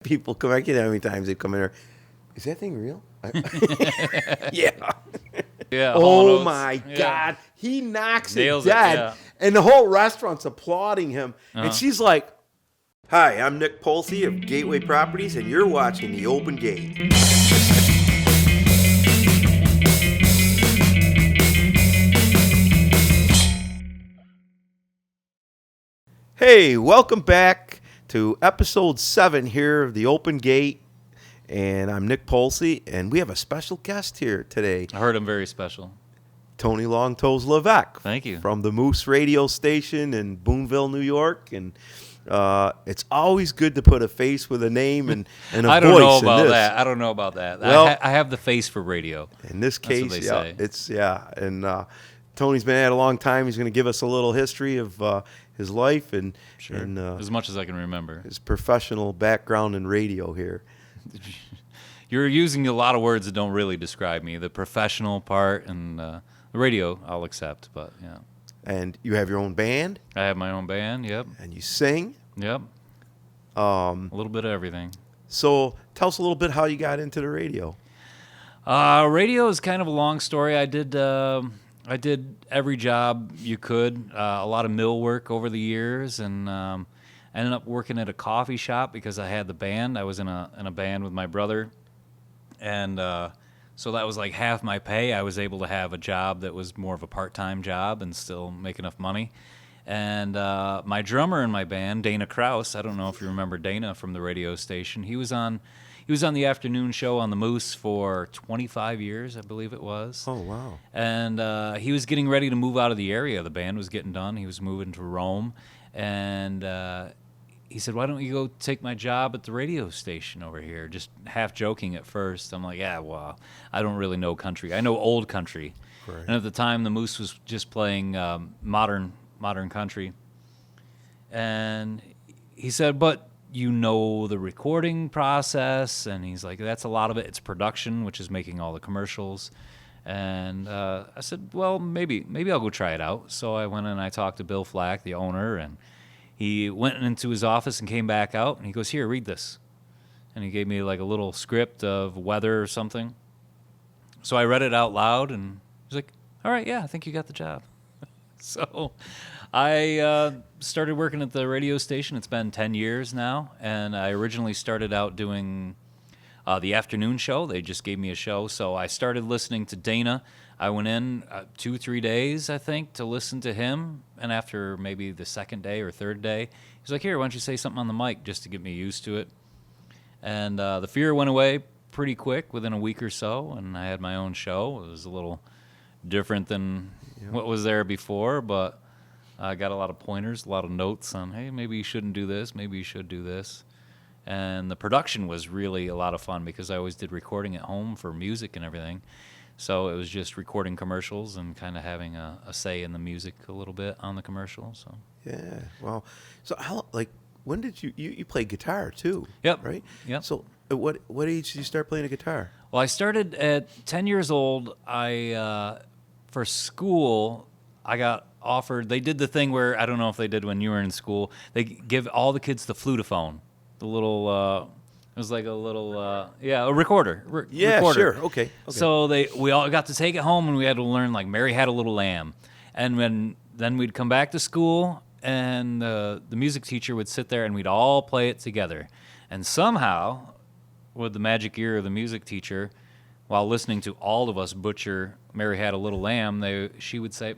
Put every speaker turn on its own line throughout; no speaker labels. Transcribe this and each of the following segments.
People come. I get how many times they come in there. Is that thing real? Yeah.
Yeah.
Oh my God. He knocks
Nails
it
it,
dead.
yeah.
And the whole restaurant's applauding him.
Uh-huh.
And she's like, "Hi, I'm Nick Polce of Gateway Properties, and you're watching The Open Gate." Hey, welcome back to episode 7 here of The Open Gate. And I'm Nick Polce, and we have a special guest here today.
I heard him very special.
Tony Longtoes Levesque.
Thank you.
From the Moose radio station in Boonville, New York. And it's always good to put a face with a name and a voice.
I don't know about that. I don't know about that.
Well,
I have the face for radio.
In this case,
That's what they say.
And Tony's been at it a long time. He's going to give us a little history of his life and
as much as I can remember.
His professional background in radio here.
You're using a lot of words that don't really describe me. The professional part and the radio, I'll accept, but yeah.
And you have your own band?
I have my own band, yep.
And you sing?
Yep. A little bit of everything.
So tell us a little bit how you got into the radio.
Radio is kind of a long story. I did every job you could, a lot of mill work over the years, and I ended up working at a coffee shop because I had the band. I was in a band with my brother, and so that was like half my pay. I was able to have a job that was more of a part-time job and still make enough money. And my drummer in my band, Dana Kraus, I don't know if you remember Dana from the radio station. He was on the afternoon show on the Moose for 25 years, I believe it was.
Oh, wow.
And he was getting ready to move out of the area. The band was getting done. He was moving to Rome. And he said, "Why don't you go take my job at the radio station over here?" Just half joking at first. I'm like, "Yeah, well, I don't really know country. I know old country."
Right.
And at the time, the Moose was just playing modern country. And he said, "But you know the recording process." And he's like, "That's a lot of it. It's production, which is making all the commercials." And I said, "Well, maybe I'll go try it out." So I went and I talked to Bill Flack, the owner, and he went into his office and came back out, and he goes, "Here, read this." And he gave me like a little script of weather or something. So I read it out loud, and he's like, "All right, yeah, I think you got the job." So I started working at the radio station. It's been 10 years now, and I originally started out doing the afternoon show. They just gave me a show, so I started listening to Dana. I went in 2-3 days, I think, to listen to him, and after maybe the second day or third day, he's like, "Here, why don't you say something on the mic just to get me used to it?" And the fear went away pretty quick within a week or so, and I had my own show. It was a little different than what was there before, but I got a lot of pointers, a lot of notes on, hey, maybe you shouldn't do this, maybe you should do this. And the production was really a lot of fun because I always did recording at home for music and everything. So it was just recording commercials and kind of having a say in the music a little bit on the commercial. So
Yeah, well, so when did you play guitar too?
Yep.
Right?
Yep.
So at what age did you start playing a guitar?
Well, I started at 10 years old. For school, I got offered, they did the thing where, I don't know if they did when you were in school, they give all the kids the flutophone, the little, it was like a little, a recorder. Recorder.
Sure, okay.
So we all got to take it home, and we had to learn, like, Mary Had a Little Lamb. And then we'd come back to school, and the music teacher would sit there, and we'd all play it together. And somehow, with the magic ear of the music teacher, while listening to all of us butcher Mary Had a Little Lamb, she would say,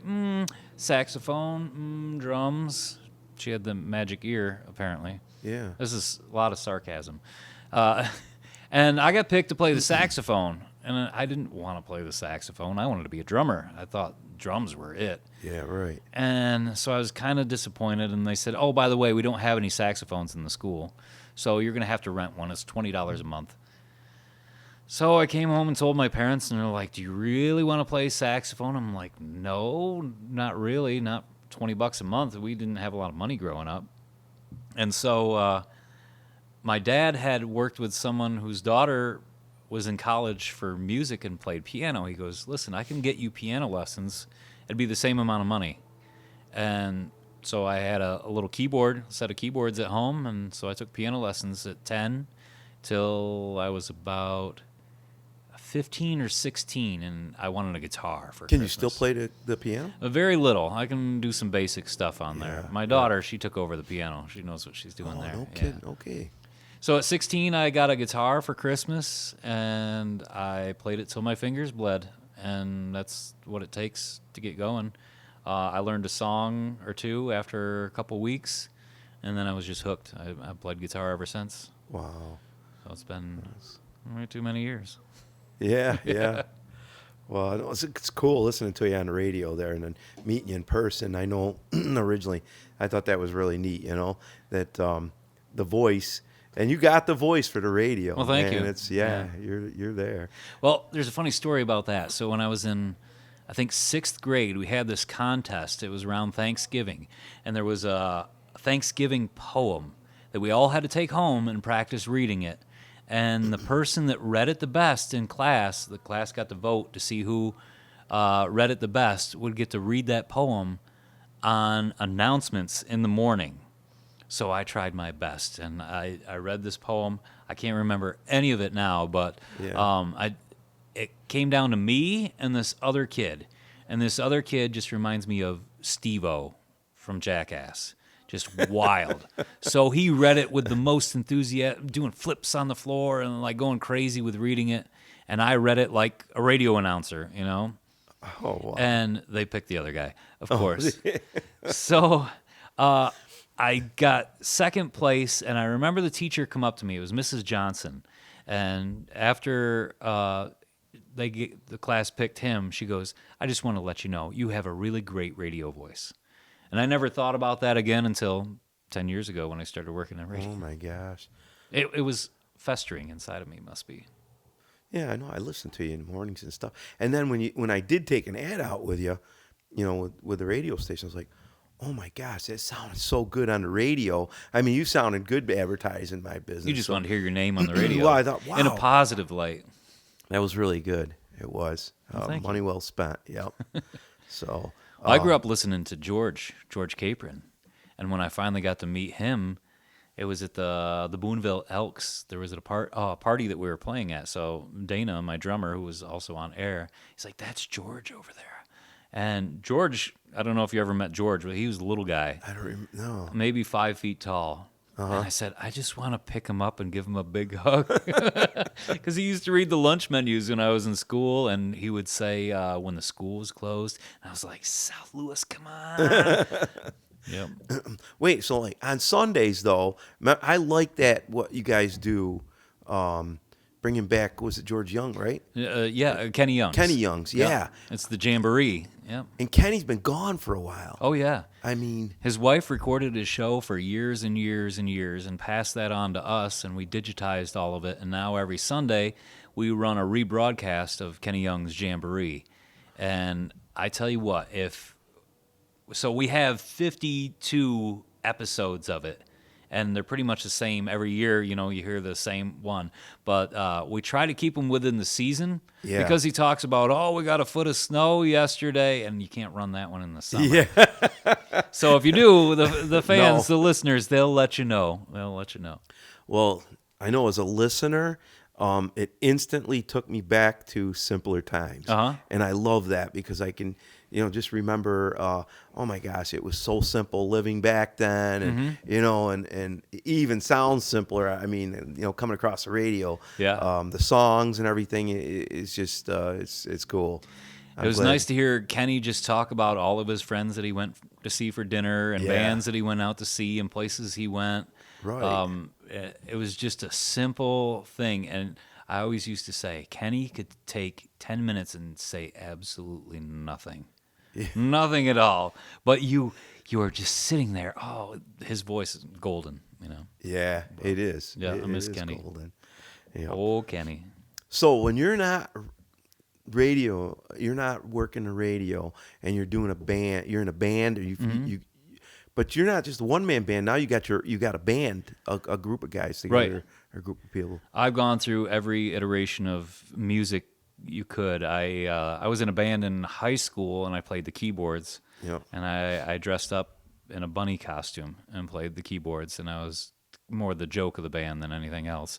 saxophone, drums. She had the magic ear, apparently.
Yeah.
This is a lot of sarcasm. And I got picked to play the saxophone, and I didn't want to play the saxophone. I wanted to be a drummer. I thought drums were it.
Yeah, right.
And so I was kind of disappointed, and they said, "Oh, by the way, we don't have any saxophones in the school, so you're going to have to rent one. It's $20 a month." So I came home and told my parents, and they're like, "Do you really want to play saxophone?" I'm like, "No, not really, not $20 a month." We didn't have a lot of money growing up. And so my dad had worked with someone whose daughter was in college for music and played piano. He goes, "Listen, I can get you piano lessons. It'd be the same amount of money." And so I had a little set of keyboards at home, and so I took piano lessons at 10. till I was about 15 or 16, and I wanted a guitar for
Can
Christmas.
you still play the piano?
Very little. I can do some basic stuff on there.
Yeah,
My daughter, she took over the piano. She knows what she's doing
Oh,
there.
no
Yeah.
kidding. Okay.
So at 16, I got a guitar for Christmas, and I played it till my fingers bled, and that's what it takes to get going. I learned a song or two after a couple weeks, and then I was just hooked. I played guitar ever since.
Wow.
So it's been way too many years.
Yeah, yeah. Well, I know it's cool listening to you on the radio there and then meeting you in person. I know originally I thought that was really neat, that the voice, and you got the voice for the radio.
Well, thank you.
And it's, you're there.
Well, there's a funny story about that. So when I was in, I think, 6th grade, we had this contest. It was around Thanksgiving, and there was a Thanksgiving poem that we all had to take home and practice reading it. And the person that read it the best in class, the class got to vote to see who read it the best, would get to read that poem on announcements in the morning. So I tried my best, and I read this poem. I can't remember any of it now, but
Yeah.
it came down to me and this other kid. And this other kid just reminds me of Steve-O from Jackass. Just wild. So he read it with the most enthusiasm, doing flips on the floor and like going crazy with reading it. And I read it like a radio announcer,
Oh, wow.
And they picked the other guy, of course. So I got 2nd place, and I remember the teacher come up to me. It was Mrs. Johnson. And after the class picked him, she goes, "I just want to let you know, you have a really great radio voice." And I never thought about that again until 10 years ago when I started working in radio.
Oh, my gosh.
It was festering inside of me, must be.
Yeah, I know. I listen to you in the mornings and stuff. And then when I did take an ad out with you, with the radio station, I was like, oh my gosh, that sounded so good on the radio. I mean, you sounded good advertising my business.
You just wanted to hear your name on the radio.
Well, I thought, wow.
In a positive light.
That was really good. It was.
Well, thank
money well spent. Yep. So
I grew up listening to George Capron. And when I finally got to meet him, it was at the Boonville Elks. There was a party that we were playing at. So Dana, my drummer, who was also on air, he's like, "That's George over there." And George, I don't know if you ever met George, but he was a little guy.
I don't remember. No.
Maybe 5 feet tall. And I said, I just want to pick him up and give him a big hug. Because he used to read the lunch menus when I was in school, and he would say when the school was closed. And I was like, "South Louis, come on." Yep.
Wait, so like on Sundays though, I like that what you guys do, bringing back, was it George Young, right?
Yeah, Kenny Young's.
Kenny Young's, yeah.
Yep. It's the Jamboree. Yep.
And Kenny's been gone for a while.
Oh, yeah.
I mean,
His wife recorded his show for years and years and years and passed that on to us, and we digitized all of it. And now every Sunday, we run a rebroadcast of Kenny Young's Jamboree. And I tell you what, so we have 52 episodes of it, and they're pretty much the same every year. You hear the same one. But we try to keep them within the season because he talks about, we got a foot of snow yesterday, and you can't run that one in the summer.
yeah.
So if you do, the fans, the listeners, they'll let you know. They'll let you know.
Well, I know as a listener, it instantly took me back to simpler times. And I love that because I can, just remember, oh my gosh, it was so simple living back then. And, and it even sounds simpler. I mean, coming across the radio, the songs and everything is just, it's cool.
It was nice to hear Kenny just talk about all of his friends that he went to see for dinner and bands that he went out to see and places he went.
Right.
It was just a simple thing. And I always used to say, Kenny could take 10 minutes and say absolutely nothing. Nothing at all. But you are just sitting there. Oh, his voice is golden,
Yeah, it is.
Yeah, I miss
is
Kenny.
Golden.
Oh, Kenny.
So when you're not working the radio and you're doing a band, you're in a band, or you but you're not just a one-man band. Now you got a band, a group of guys together,
Right.
or a group of people.
I've gone through every iteration of music you could. I was in a band in high school, and I played the keyboards.
Yep.
And I dressed up in a bunny costume and played the keyboards, and I was more the joke of the band than anything else.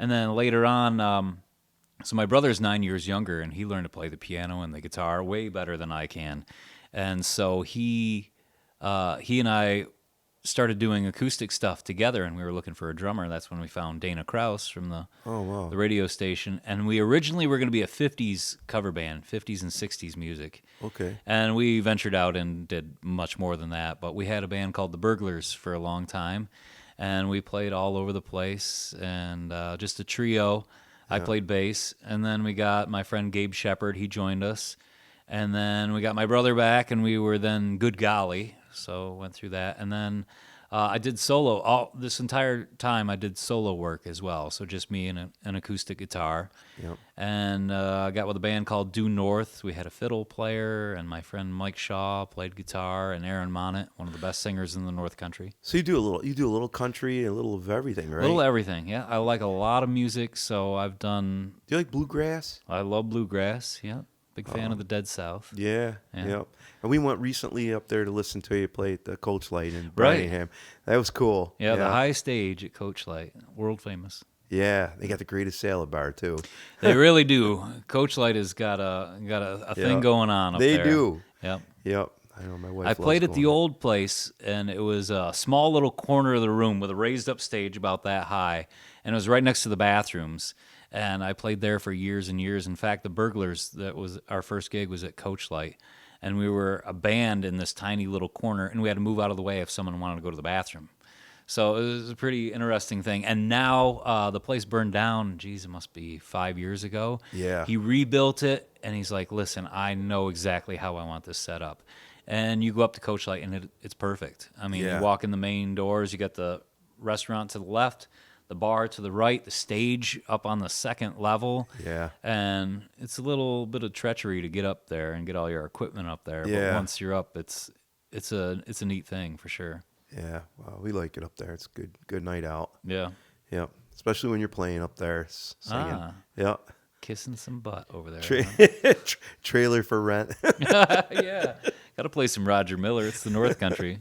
And then later on, so my brother's 9 years younger, and he learned to play the piano and the guitar way better than I can. And so he and I started doing acoustic stuff together, and we were looking for a drummer. That's when we found Dana Kraus from the radio station. And we originally were going to be a 50s cover band, 50s and 60s music.
Okay.
And we ventured out and did much more than that. But we had a band called the Burglars for a long time, and we played all over the place, and just a trio. I played bass, and then we got my friend Gabe Shepard. He joined us. And then we got my brother back, and we were then Good Golly. So went through that, and then I did solo. This entire time I did solo work as well, so just me and an acoustic guitar.
Yep.
And I got with a band called Due North. We had a fiddle player, and my friend Mike Shaw played guitar, and Aaron Monnet, one of the best singers in the North Country.
So you do a little country, a little of everything, right?
A little everything, yeah. I like a lot of music, so I've done.
Do you like bluegrass?
I love bluegrass, yeah. Big fan of the Dead South.
Yeah,
Yeah.
And we went recently up there to listen to you play at the Coach Light in
Right.
Birmingham. That was cool.
Yeah, the high stage at Coach Light, world famous.
Yeah, they got the greatest salad bar too.
They really do. Coach Light has got a thing going on up
they
there.
They do.
Yep.
Yep. I know my wife.
I played at
loves
the
going
old place, and it was a small little corner of the room with a raised up stage about that high, and it was right next to the bathrooms. And I played there for years and years. In fact, the Burglars, that was our first gig, was at Coach Light. And we were a band in this tiny little corner, and we had to move out of the way if someone wanted to go to the bathroom. So it was a pretty interesting thing. And now the place burned down, geez, it must be 5 years ago.
Yeah.
He rebuilt it, and he's like, listen, I know exactly how I want this set up. And you go up to Coach Light, and it's perfect. I mean,
Yeah.
you walk in the main doors, you got the restaurant to the left, the bar to the right, the stage up on the second level.
Yeah.
And it's a little bit of treachery to get up there and get all your equipment up there.
Yeah.
But once you're up, it's a neat thing for sure.
Yeah, well, we like it up there. It's good night out.
Yeah.
Yep, especially when you're playing up there singing. Yep.
Kissing some butt over there.
Trailer for Rent.
Yeah. Got to play some Roger Miller. It's the North Country.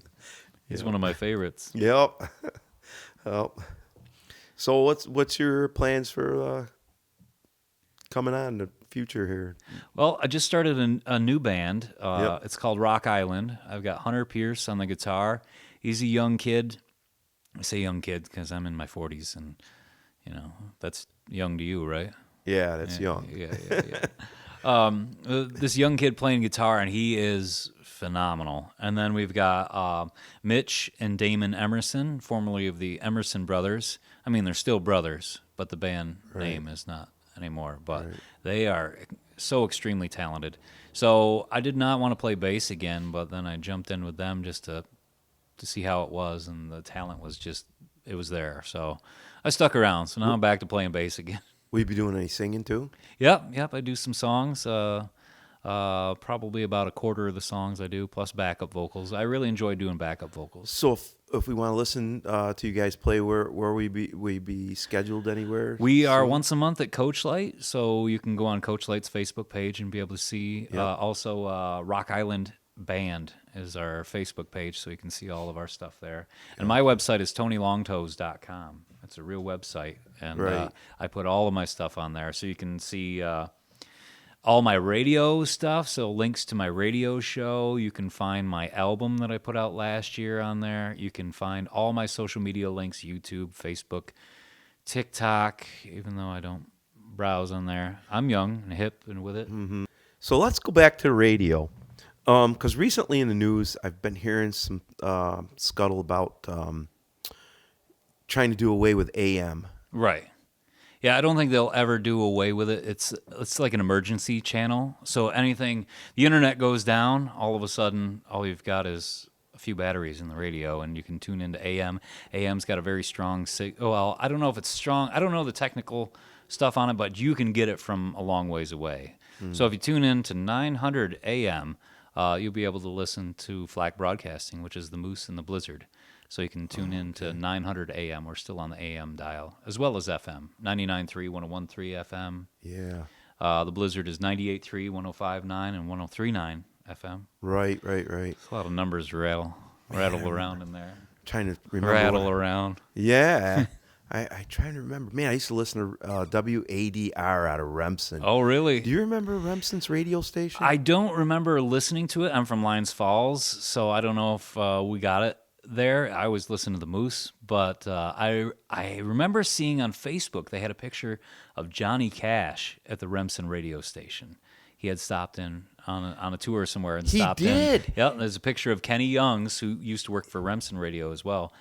He's one of my favorites.
Yep. Yep. So what's your plans for coming on in the future here?
Well, I just started a new band.
Yep.
It's called Rock Island. I've got Hunter Pierce on the guitar. He's a young kid. I say young kid because I'm in my 40s, and that's young to you, right?
Yeah, that's young.
Yeah. This young kid playing guitar, and he is phenomenal. And then we've got Mitch and Damon Emerson, formerly of the Emerson Brothers. I mean, they're still brothers, but the band name is not anymore. But they are so extremely talented. So I did not want to play bass again, but then I jumped in with them just to see how it was, and the talent was it was there. So I stuck around. So now I'm back to playing bass again.
Will you be doing any singing too?
Yep. I do some songs. Probably about a quarter of the songs I do, plus backup vocals. I really enjoy doing backup vocals.
So if we want to listen to you guys play, where we be scheduled anywhere?
We are once a month at Coach Light, so you can go on Coach Light's Facebook page and be able to see.
Yep.
Also, Rock Island Band is our Facebook page, so you can see all of our stuff there. And my website is TonyLongtoes.com. It's a real website, and I put all of my stuff on there, so you can see all my radio stuff, so links to my radio show. You can find my album that I put out last year on there. You can find all my social media links, YouTube, Facebook, TikTok, even though I don't browse on there. I'm young and hip and with it.
Mm-hmm. So let's go back to radio. Because recently in the news, I've been hearing some scuttle about trying to do away with AM.
Right. Yeah, I don't think they'll ever do away with it. It's like an emergency channel. So anything, the internet goes down, all of a sudden, all you've got is a few batteries in the radio, and you can tune into AM. AM's got a very strong well, I don't know if it's strong. I don't know the technical stuff on it, but you can get it from a long ways away. So if you tune in to 900 AM, you'll be able to listen to FLAC Broadcasting, which is the Moose and the Blizzard. So you can tune in to 900 AM. We're still on the AM dial, as well as FM, 99.3, 101.3 FM.
Yeah.
The Blizzard is 98.3, 105.9, and 103.9 FM.
Right.
It's a lot of numbers to rattle around in there.
Trying to remember.
Rattle around.
Yeah. I trying to remember. Man, I used to listen to WADR out of Remsen.
Oh, really?
Do you remember Remsen's radio station?
I don't remember listening to it. I'm from Lions Falls, so I don't know if we got it there. I always listen to the Moose, but I remember seeing on Facebook they had a picture of Johnny Cash at the Remsen radio station. He had stopped in on a tour somewhere and stopped in.
He did.
Yep, there's a picture of Kenny Youngs, who used to work for Remsen Radio as well,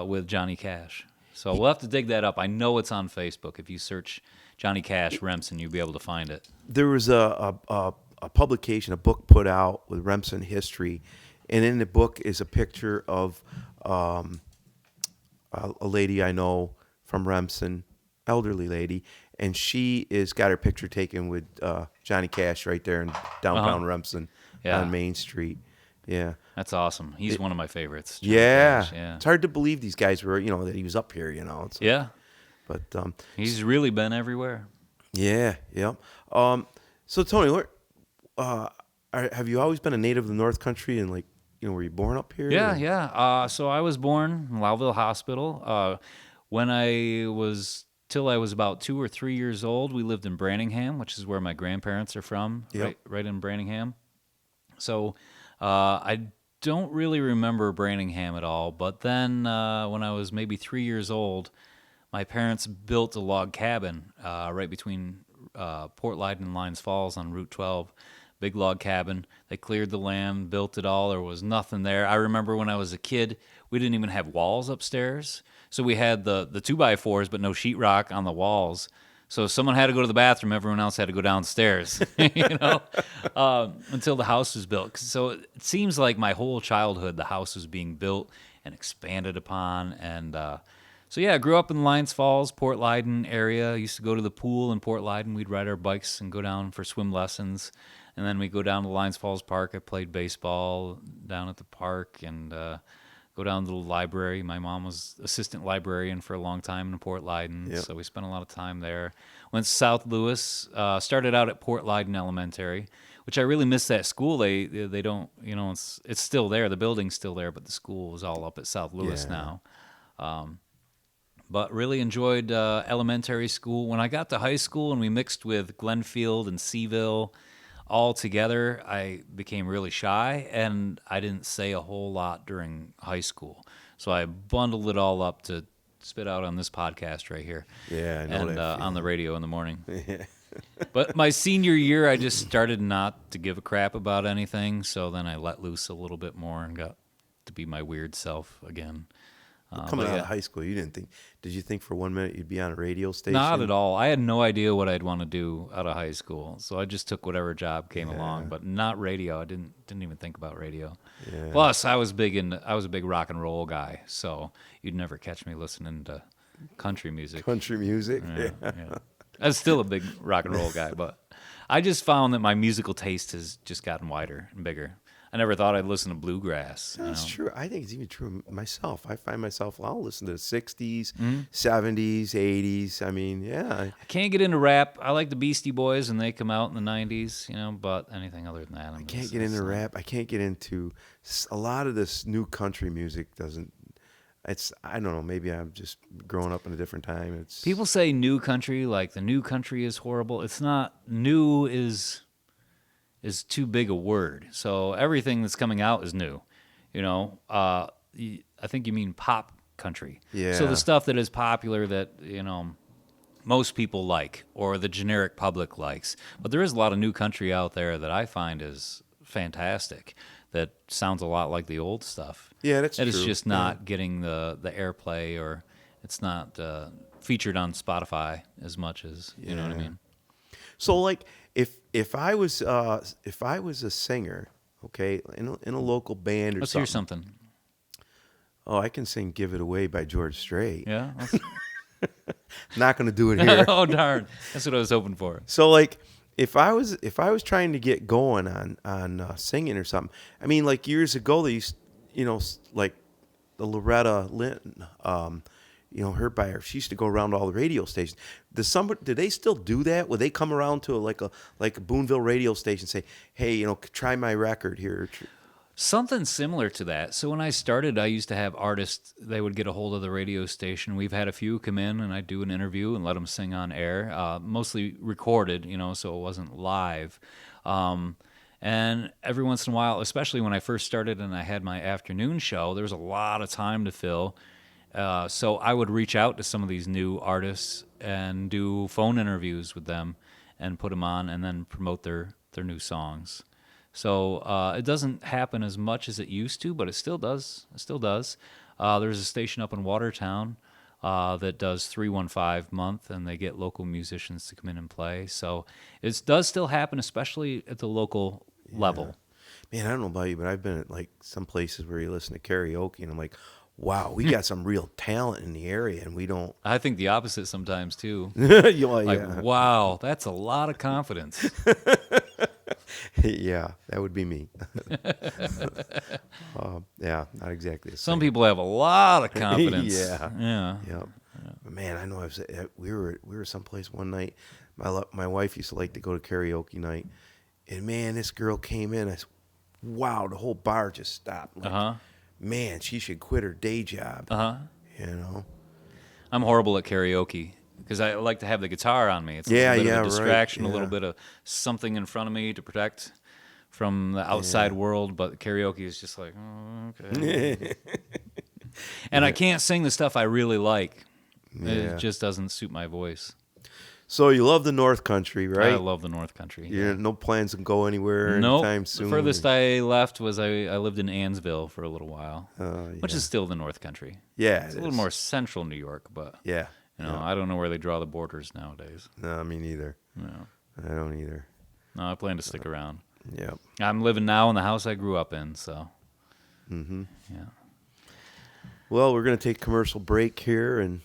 with Johnny Cash. So we'll have to dig that up. I know it's on Facebook. If you search Johnny Cash Remsen, you'll be able to find it.
There was a publication, a book put out with Remsen history, and in the book is a picture of a lady I know from Remsen, elderly lady, and she is got her picture taken with Johnny Cash right there in downtown Remsen on Main Street. Yeah.
That's awesome. He's one of my favorites. Johnny
Yeah.
Cash, yeah.
It's hard to believe these guys were, that he was up here, It's,
Yeah.
But
He's really been everywhere.
yeah. So Tony, have you always been a native of the North Country and were you born up here?
Yeah,
or?
yeah. So I was born in Lowville Hospital. Till I was about 2 or 3 years old, we lived in Branningham, which is where my grandparents are from, right in Branningham. So I don't really remember Branningham at all, but then when I was maybe 3 years old, my parents built a log cabin right between Port Lyden and Lions Falls on Route 12. Big log cabin. They cleared the land, built it all. There was nothing there. I remember when I was a kid, we didn't even have walls upstairs. So we had the 2x4s, but no sheetrock on the walls. So if someone had to go to the bathroom, everyone else had to go downstairs, until the house was built. So it seems like my whole childhood, the house was being built and expanded upon. And so, yeah, I grew up in Lions Falls, Port Lyden area. I used to go to the pool in Port Lyden. We'd ride our bikes and go down for swim lessons. And then we'd go down to Lions Falls Park. I played baseball down at the park and go down to the library. My mom was assistant librarian for a long time in Port Lyden, so we spent a lot of time there. Went to South Louis, started out at Port Lyden Elementary, which I really miss that school. They don't, it's still there. The building's still there, but the school is all up at South Louis now. But really enjoyed elementary school. When I got to high school and we mixed with Glenfield and Seaville all together, I became really shy, and I didn't say a whole lot during high school. So I bundled it all up to spit out on this podcast right here.
Yeah, I know
and
that.
On the radio in the morning. But my senior year, I just started not to give a crap about anything, so then I let loose a little bit more and got to be my weird self again.
Coming out of high school, did you think for 1 minute you'd be on a radio station?
Not at all. I had no idea what I'd want to do out of high school, so I just took whatever job came along, but not radio. I didn't even think about radio. Yeah. Plus, I was a big rock and roll guy, so you'd never catch me listening to country music.
Country music? Yeah.
I was still a big rock and roll guy, but I just found that my musical taste has just gotten wider and bigger. I never thought I'd listen to bluegrass.
That's true. I think it's even true of myself. I find myself, I'll listen to the 60s, 70s, 80s. I mean, yeah.
I can't get into rap. I like the Beastie Boys when they come out in the 90s, but anything other than that.
I can't get into rap. I can't get into a lot of this new country music. I don't know, maybe I'm just growing up in a different time.
People say new country, like the new country is horrible. It's not. New is too big a word. So everything that's coming out is new. I think you mean pop country.
Yeah.
So the stuff that is popular that, most people like or the generic public likes. But there is a lot of new country out there that I find is fantastic that sounds a lot like the old stuff.
Yeah, that's true.
And it's just not getting the airplay, or it's not featured on Spotify as much as, you know what I mean?
So like if I was a singer, okay, in a local band or
Let's
something.
hear something.
Oh, I can sing "Give It Away" by George Strait.
Yeah.
Not going to do it here.
Oh darn! That's what I was hoping for.
So like if I was trying to get going on singing or something, I mean, like years ago they used, like the Loretta Lynn, her by her. She used to go around to all the radio stations. Do they still do that? Would they come around to a Boonville radio station and say, "Hey, try my record here"?
Something similar to that. So when I started, I used to have artists, they would get a hold of the radio station. We've had a few come in, and I'd do an interview and let them sing on air, mostly recorded, so it wasn't live. And every once in a while, especially when I first started and I had my afternoon show, there was a lot of time to fill. So I would reach out to some of these new artists and do phone interviews with them and put them on and then promote their new songs. So it doesn't happen as much as it used to, but it still does. It still does. There's a station up in Watertown that does 315 a month, and they get local musicians to come in and play. So it does still happen, especially at the local level.
Man, I don't know about you, but I've been at like some places where you listen to karaoke, and I'm like, wow, we got some real talent in the area, and we don't.
I think the opposite sometimes too.
Like,
wow, that's a lot of confidence.
Yeah, that would be me. Yeah, not exactly the same.
Some people have a lot of confidence.
Yeah. But man, I know we were someplace one night. My wife used to like to go to karaoke night, and man, this girl came in. I said, wow, the whole bar just stopped. Like, man, she should quit her day job.
I'm horrible at karaoke because I like to have the guitar on me. It's a little bit of a distraction,
right.
a little bit of something in front of me to protect from the outside world. But karaoke is just like, oh, okay. And I can't sing the stuff I really like. It just doesn't suit my voice.
So you love the North Country, right?
I love the North Country.
Yeah, no plans to go anywhere anytime soon.
The furthest I left was I lived in Ansville for a little while, which is still the North Country.
Yeah,
it's a little more central New York, but I don't know where they draw the borders nowadays.
No, me neither.
No,
I don't either.
No, I plan to stick around.
Yeah,
I'm living now in the house I grew up in, so. Yeah.
Well, we're going to take a commercial break here, and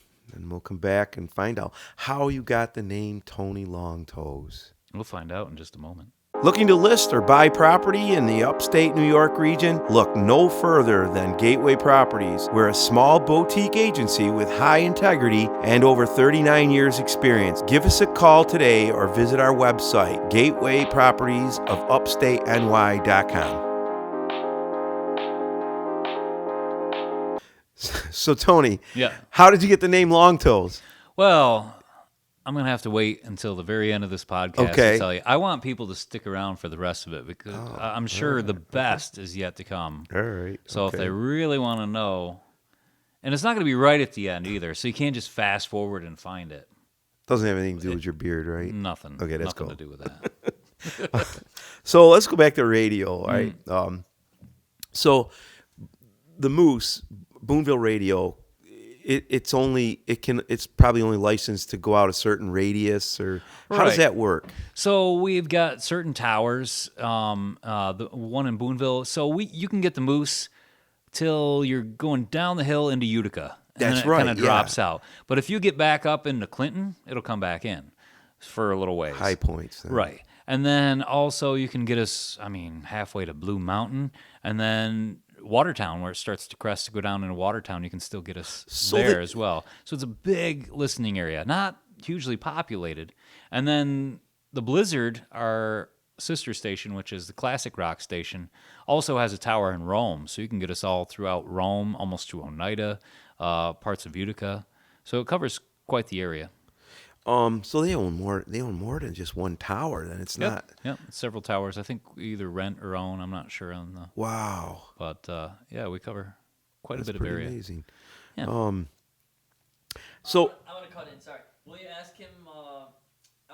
we'll come back and find out how you got the name Tony Longtoes.
We'll find out in just a moment.
Looking to list or buy property in the upstate New York region? Look no further than Gateway Properties. We're a small boutique agency with high integrity and over 39 years experience. Give us a call today or visit our website, gatewaypropertiesofupstateny.com. So, Tony, how did you get the name Longtoes?
Well, I'm going to have to wait until the very end of this podcast to tell you. I want people to stick around for the rest of it because I'm sure the best is yet to come.
All right.
So if they really want to know, and it's not going to be right at the end either, so you can't just fast forward and find it.
Doesn't have anything to do with your beard, right?
Nothing.
Okay, that's
nothing
cool.
to do with that.
So let's go back to radio, right? So the Moose, Boonville Radio, it's probably only licensed to go out a certain radius, or how does that work?
So we've got certain towers, the one in Boonville. So you can get the Moose till you're going down the hill into Utica.
That's
and then it kind of drops out. But if you get back up into Clinton, it'll come back in for a little ways.
High points. Then.
Right. And then also you can get us, halfway to Blue Mountain, and then Watertown, where it starts to crest to go down into Watertown, you can still get us there as well. So it's a big listening area, not hugely populated. And then the Blizzard, our sister station, which is the classic rock station, also has a tower in Rome. So you can get us all throughout Rome, almost to Oneida, parts of Utica. So it covers quite the area.
So they own more than just one tower. Then it's not.
Yep, several towers. I think we either rent or own. I'm not sure on the.
Wow.
But we cover quite a bit of
pretty
area.
Amazing.
Yeah.
So
I want to cut in. Sorry. Will you ask him? I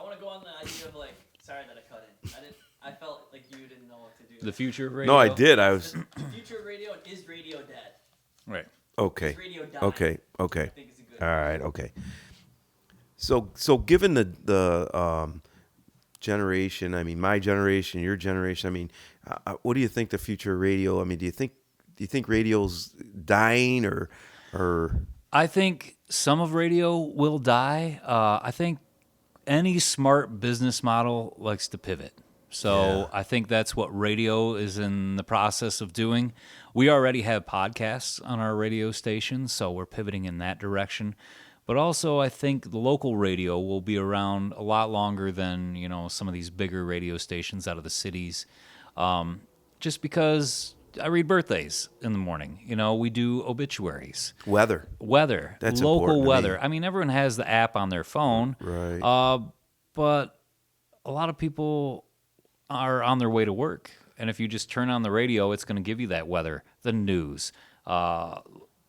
want to go on the idea of Sorry that I cut in. I felt like you didn't know what to do.
The future of radio.
No, I did. I was.
The future of radio, and is radio dead?
Right.
Okay.
Is radio dying?
Okay.
I think it's a good.
All right. Okay. So given the generation, my generation, your generation, what do you think the future of radio? Do you think radio's dying or?
I think some of radio will die. I think any smart business model likes to pivot. So I think that's what radio is in the process of doing. We already have podcasts on our radio station, so we're pivoting in that direction. But also, I think the local radio will be around a lot longer than some of these bigger radio stations out of the cities, just because I read birthdays in the morning. We do obituaries.
Weather. That's
local
important to
weather.
me.
I mean, everyone has the app on their phone.
Right.
But a lot of people are on their way to work. And if you just turn on the radio, it's going to give you that weather, the news,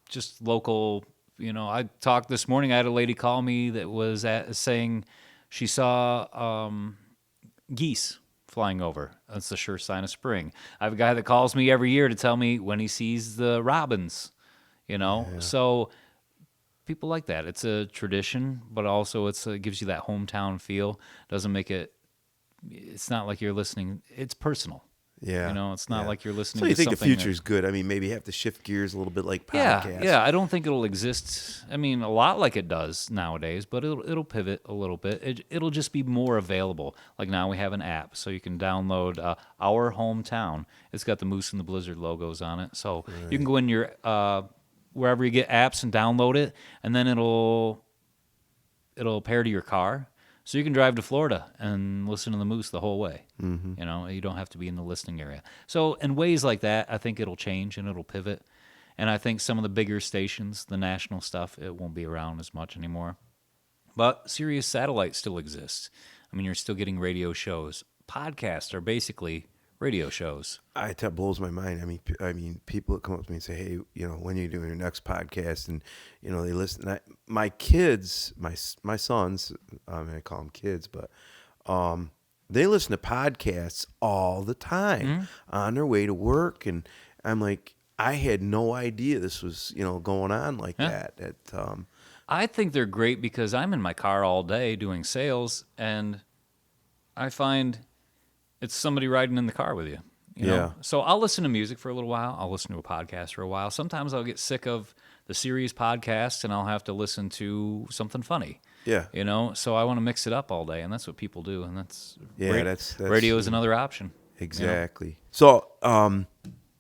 just local. I talked this morning. I had a lady call me that was saying she saw geese flying over. That's a sure sign of spring. I have a guy that calls me every year to tell me when he sees the robins. So people like that. It's a tradition, but also it gives you that hometown feel. Doesn't make it. It's not like you're listening. It's personal.
Yeah.
It's not like you're listening
So
to
you think the
something
future's good? I mean, maybe you have to shift gears a little bit like podcasts.
Yeah. I don't think it'll exist. I mean, a lot like it does nowadays, but it'll pivot a little bit. It'll just be more available. Like now we have an app, so you can download Our Hometown. It's got the Moose and the Blizzard logos on it, so you can go in your wherever you get apps and download it, and then it'll pair to your car. So you can drive to Florida and listen to the Moose the whole way. Mm-hmm. You don't have to be in the listening area. So in ways like that, I think it'll change and it'll pivot. And I think some of the bigger stations, the national stuff, it won't be around as much anymore. But Sirius Satellite still exists. I mean, you're still getting radio shows. Podcasts are basically radio shows.
That blows my mind. I mean, people that come up to me and say, "Hey, when are you doing your next podcast?" And they listen. My kids, my sons, I call them kids, but they listen to podcasts all the time on their way to work, and I'm like, I had no idea this was going on like that.
I think they're great because I'm in my car all day doing sales, and I find it's somebody riding in the car with you. You know? So I'll listen to music for a little while. I'll listen to a podcast for a while. Sometimes I'll get sick of the Sirius podcast, and I'll have to listen to something funny.
Yeah.
So I want to mix it up all day, and that's what people do, and that's
radio
is another option.
Exactly. So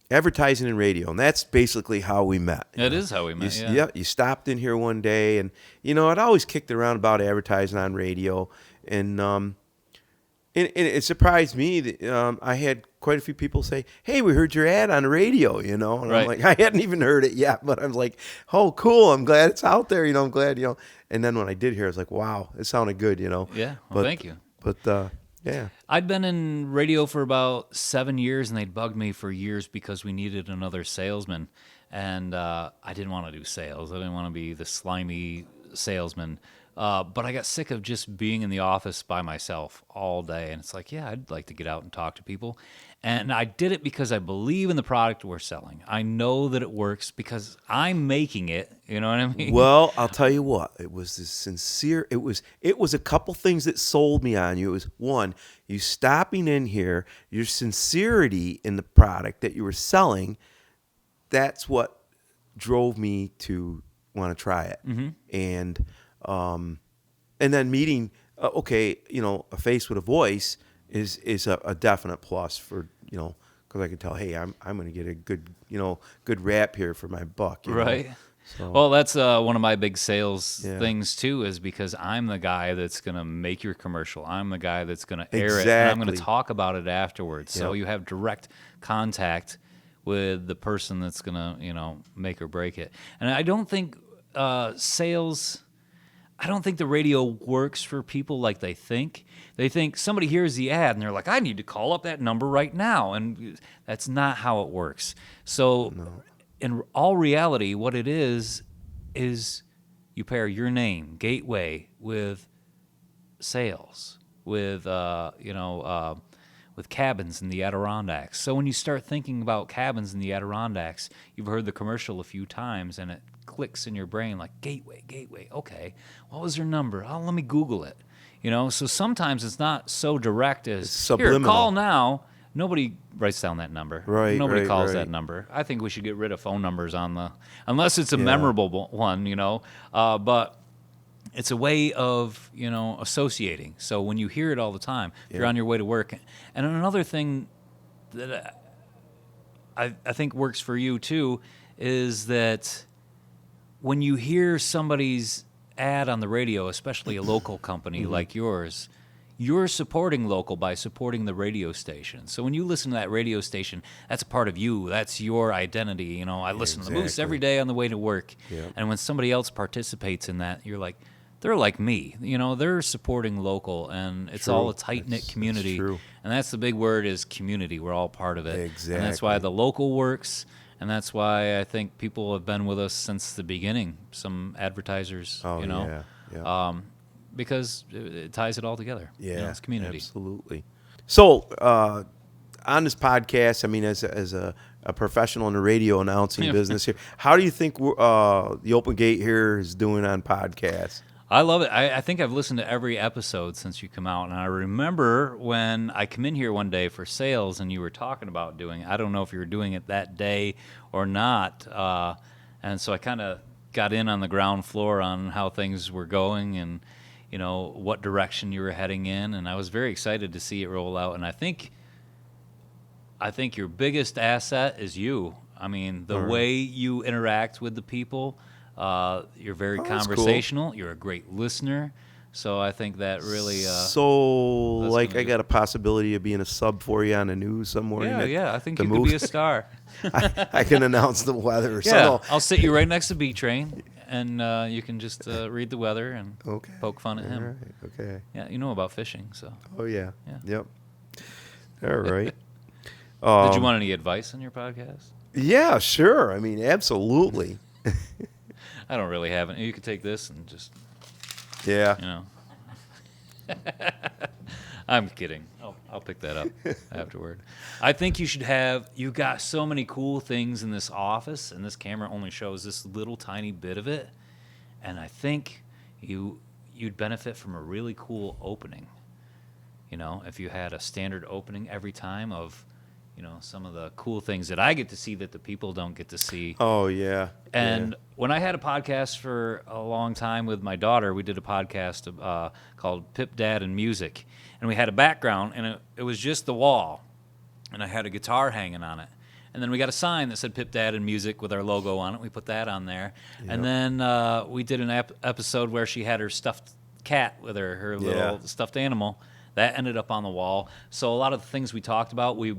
advertising and radio, and that's basically how we met.
It is how we met.
You stopped in here one day, and I'd always kicked around about advertising on radio, and it surprised me that I had quite a few people say, "Hey, we heard your ad on the radio," and I'm like, I hadn't even heard it yet, but I'm like, "Oh, cool! I'm glad it's out there." I'm glad, And then when I did hear, it, I was like, "Wow, it sounded good,"
Yeah, well, thank you.
But yeah,
I'd been in radio for about 7 years, and they'd bugged me for years because we needed another salesman, and I didn't want to do sales. I didn't want to be the slimy salesman. But I got sick of just being in the office by myself all day. And it's like, yeah, I'd like to get out and talk to people. And I did it because I believe in the product we're selling. I know that it works because I'm making it. You know what I mean?
Well, I'll tell you what. It was this sincere. It was a couple things that sold me on you. It was, one, you stopping in here, your sincerity in the product that you were selling. That's what drove me to want to try it. Mm-hmm. And then meeting, a face with a voice is a definite plus for, because I can tell, hey, I'm going to get a good rap here for my buck.
Right.
So,
well, that's one of my big sales things too, is because I'm the guy that's going to make your commercial. I'm the guy that's going to air it, and I'm going to talk about it afterwards. So you have direct contact with the person that's going to, make or break it. And I don't think sales... I don't think the radio works for people like they think. They think somebody hears the ad and they're like, I need to call up that number right now. And that's not how it works. So in all reality, what it is you pair your name, Gateway, with sales, with cabins in the Adirondacks. So when you start thinking about cabins in the Adirondacks, you've heard the commercial a few times and it clicks in your brain like Gateway. Okay, what was their number? Oh, let me Google it. So sometimes it's not so direct as here, call now. Nobody writes down that number.
Right.
Nobody calls that number. I think we should get rid of phone numbers unless it's a memorable one, but it's a way of, associating. So when you hear it all the time, if you're on your way to work. And another thing that I think works for you too is that when you hear somebody's ad on the radio, especially a local company like yours, you're supporting local by supporting the radio station. So when you listen to that radio station, that's a part of you. That's your identity. You know, I listen to the Moose every day on the way to work.
Yep.
And when somebody else participates in that, you're like, they're like me. You know, they're supporting local, and it's all a tight-knit community.
True.
And that's the big word, is community. We're all part of it.
Exactly.
And that's why the local works, and that's why I think people have been with us since the beginning. Some advertisers, you know.
Yeah.
Because it ties it all together.
Yeah,
you know, it's community.
Absolutely. So on this podcast, I mean, as a professional in the radio announcing business here, how do you think the Open Gate here is doing on podcasts?
I love it. I think I've listened to every episode since you come out, and I remember when I come in here one day for sales, and you were talking about doing. I don't know if you were doing it that day or not, and so I kind of got in on the ground floor on how things were going, and you know what direction you were heading in, and I was very excited to see it roll out. And I think your biggest asset is you. I mean, the way you interact with the people. You're very conversational. Cool. You're a great listener. So I think that really...
I got a possibility of being a sub for you on the news somewhere.
Yeah. I think you could be a star.
I can announce the weather.
Yeah, I'll sit you right next to B-Train, and you can just read the weather and poke fun at him.
Right. Okay.
Yeah, you know about fishing, so...
Oh, yeah. Yep. All right.
Did you want any advice on your podcast?
Yeah, sure. I mean, absolutely.
I don't really have it. You could take this and just...
Yeah.
You know. I'm kidding. I'll pick that up afterward. I think you should have... You got so many cool things in this office, and this camera only shows this little tiny bit of it. And I think you'd benefit from a really cool opening. You know, if you had a standard opening every time of... You know, some of the cool things that I get to see that the people don't get to see.
Oh, yeah.
And when I had a podcast for a long time with my daughter, we did a podcast called Pip, Dad, and Music. And we had a background, and it was just the wall. And I had a guitar hanging on it. And then we got a sign that said Pip, Dad, and Music with our logo on it. We put that on there. Yep. And then we did an episode where she had her stuffed cat with her little stuffed animal. That ended up on the wall. So a lot of the things we talked about, we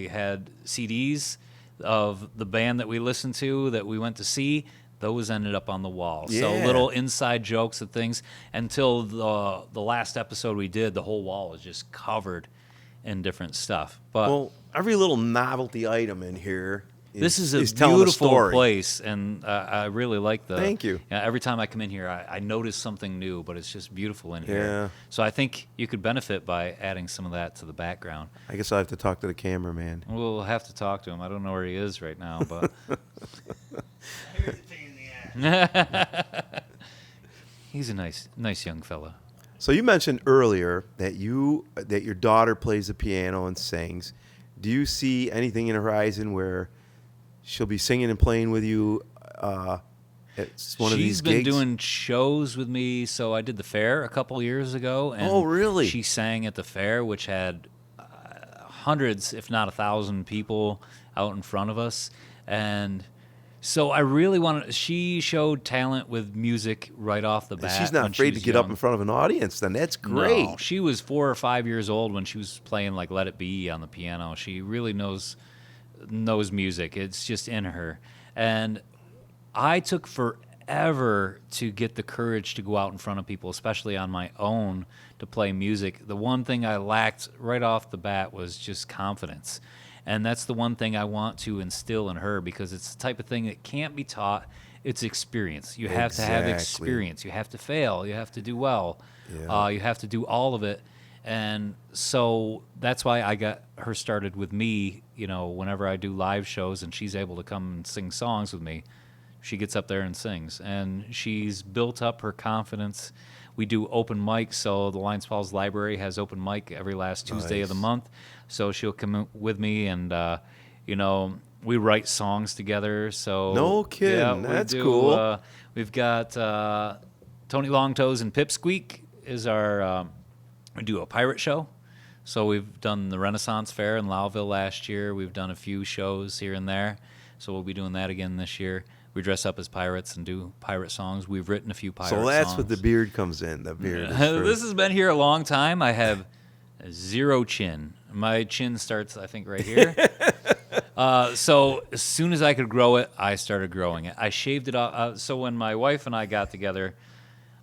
had CDs of the band that we listened to that we went to see. Those ended up on the wall. Yeah. So little inside jokes and things. Until the last episode we did, the whole wall was just covered in different stuff. But
every little novelty item in here.
This is a beautiful place, and I really like the...
Thank you.
Every time I come in here, I notice something new, but it's just beautiful in here.
Yeah.
So I think you could benefit by adding some of that to the background.
I guess I'll have to talk to the cameraman.
We'll have to talk to him. I don't know where he is right now, but...
Here's a pain in the ass.
He's a nice young fella.
So you mentioned earlier that your daughter plays the piano and sings. Do you see anything in the horizon where... she'll be singing and playing with you at one of these gigs? She's
been doing shows with me. So I did the fair a couple years ago. And
oh, really?
She sang at the fair, which had hundreds, if not 1,000 people out in front of us. And so I really wanted... She showed talent with music right off the bat.
And she's not afraid to get up in front of an audience, then. That's great.
No, she was 4 or 5 years old when she was playing like Let It Be on the piano. She really knows music. It's just in her. And I took forever to get the courage to go out in front of people, especially on my own, to play music. The one thing I lacked right off the bat was just confidence. And that's the one thing I want to instill in her, because it's the type of thing that can't be taught. It's experience. You have to have experience. You have to fail. You have to do well. Yeah. You have to do all of it. And so that's why I got her started with me. You know, whenever I do live shows and she's able to come and sing songs with me, she gets up there and sings. And she's built up her confidence. We do open mic, so the Lions Falls Library has open mic every last Tuesday of the month. So she'll come with me, and, you know, we write songs together. So
no kidding.
Yeah,
that's cool.
We've got Tony Longtoes and Pipsqueak is our... we do a pirate show. So we've done the Renaissance Fair in Lowville last year. We've done a few shows here and there. So we'll be doing that again this year. We dress up as pirates and do pirate songs. We've written a few pirate songs.
So that's what the beard comes in. The beard.
This has been here a long time. I have 0 chin. My chin starts, I think, right here. So as soon as I could grow it, I started growing it. I shaved it off. So when my wife and I got together,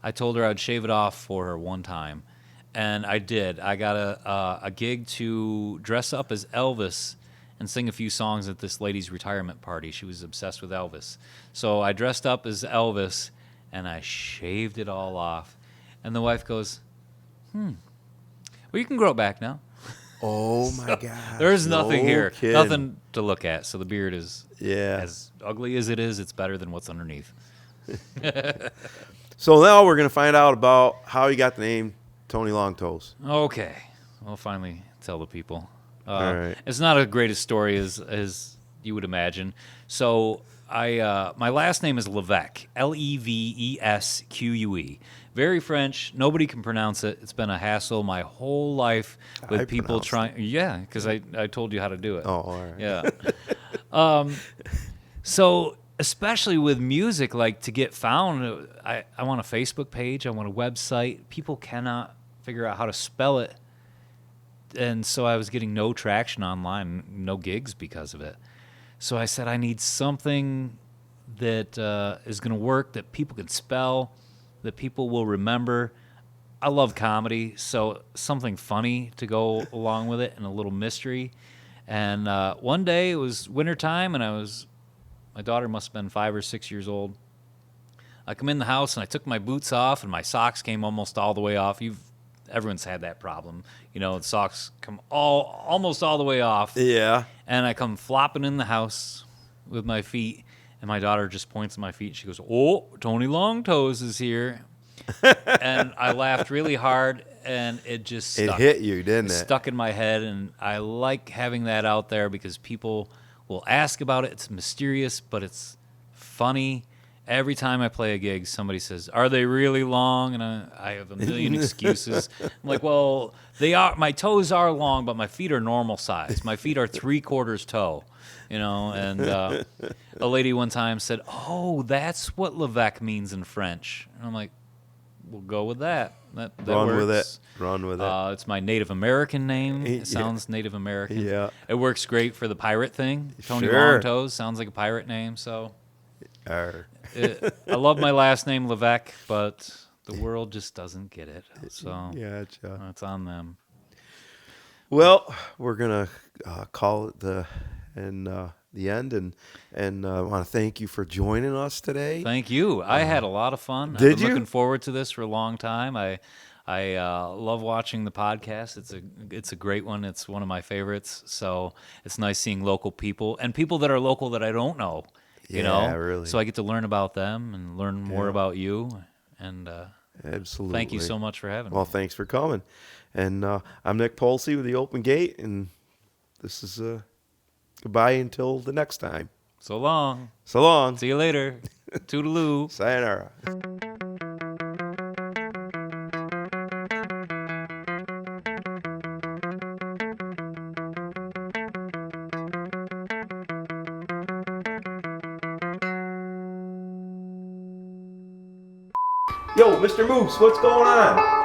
I told her I'd shave it off for her one time. And I did. I got a gig to dress up as Elvis and sing a few songs at this lady's retirement party. She was obsessed with Elvis. So I dressed up as Elvis, and I shaved it all off. And the wife goes, well, you can grow it back now.
Oh, my God.
There's nothing here.
Kidding.
Nothing to look at. So the beard is
Yeah.
as ugly as it is, it's better than what's underneath.
So now we're going to find out about how you got the name Tony Longtoes.
Okay. I'll finally tell the people.
All right.
It's not as great a story as you would imagine. So my last name is Levesque, Levesque. Very French. Nobody can pronounce it. It's been a hassle my whole life with people trying. Yeah, because I told you how to do it.
Oh, all right.
Yeah. So especially with music, like to get found, I want a Facebook page. I want a website. People cannot figure out how to spell it. And so I was getting no traction online, no gigs because of it. So I said, I need something that is going to work, that people can spell, that people will remember. I love comedy, so something funny to go along with it and a little mystery. And one day, it was wintertime, and my daughter must have been 5 or 6 years old. I come in the house, and I took my boots off, and my socks came almost all the way off. Everyone's had that problem. You know, the socks come almost all the way off.
Yeah.
And I come flopping in the house with my feet, and my daughter just points at my feet. She goes, "Oh, Tony Longtoes is here." And I laughed really hard, and it just stuck.
It hit you, didn't it?
Stuck in my head, and I like having that out there because people will ask about it. It's mysterious, but it's funny. Every time I play a gig, somebody says, "Are they really long?" And I have a million excuses. I'm like, well, they are. My toes are long, but my feet are normal size. My feet are 3/4 toe, you know. And a lady one time said, "Oh, that's what Levesque means in French." And I'm like, "We'll go with that. That
Run
works.
with it. Run with it.
It's my Native American name. It sounds Native American.
Yeah.
It works great for the pirate thing. Tony
Sure.
Longtoes sounds like a pirate name, so."
Arr.
I love my last name, Levesque, but the world just doesn't get it. So
Gotcha.
it's on them.
Well, we're gonna call it the end, and I want to thank you for joining us today.
Thank you. I had a lot of fun.
Did
I've been
you?
looking forward to this for a long time. I love watching the podcast. It's a great one. It's one of my favorites. So it's nice seeing local people and people that are local that I don't know. You know,
really.
So I get to learn about them and learn more about you. And
Absolutely.
thank you so much for having me.
Well, thanks for coming. And I'm Nick Polce with the Open Gate, and this is goodbye until the next time.
So long.
So long.
See you later. Toodaloo.
Sayonara. Yo, Mr. Moose, what's going on?